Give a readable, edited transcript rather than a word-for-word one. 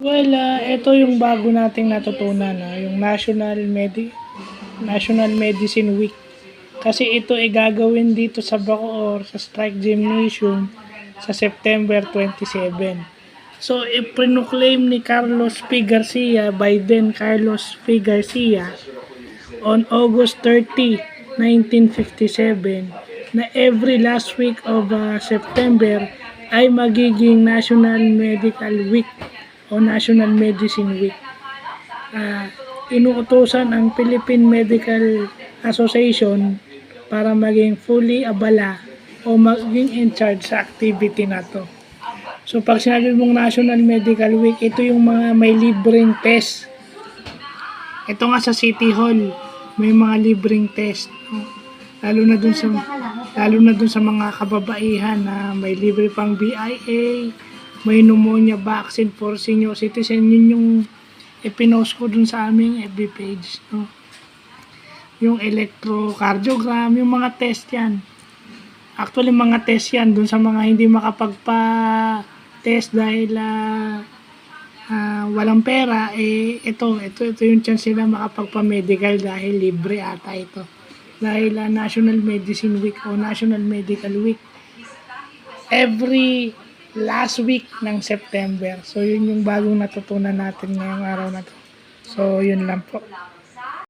Well, ito yung bago nating natutunan, yung National Medicine Week. Kasi ito ay gagawin dito sa Bacoor, sa Strike Gymnasium sa September 27. So, ipinoclaim ni Biden Carlos P. Garcia on August 30, 1957 na every last week of September ay magiging National Medical Week o National Medicine Week. Inuutosan ang Philippine Medical Association para maging fully abala o maging in charge sa activity na to. So pag sinabi mong National Medical Week, ito yung mga may libreng test. Ito nga sa City Hall, may mga libreng test. Lalo na dun sa mga kababaihan na may libre pang BIA, may pneumonia vaccine for senior citizen. Yun yung ipinost ko dun sa aming FB page. No? Yung electrocardiogram, yung mga test yan. Actually, mga test yan dun sa mga hindi makapagpa-test dahil walang pera. Ito yung chance nila makapagpa-medical dahil libre ata ito. Dahil National Medicine Week o National Medical Week every last week ng September. So, yun yung bagong natutunan natin ngayong araw na to. So, yun lang po.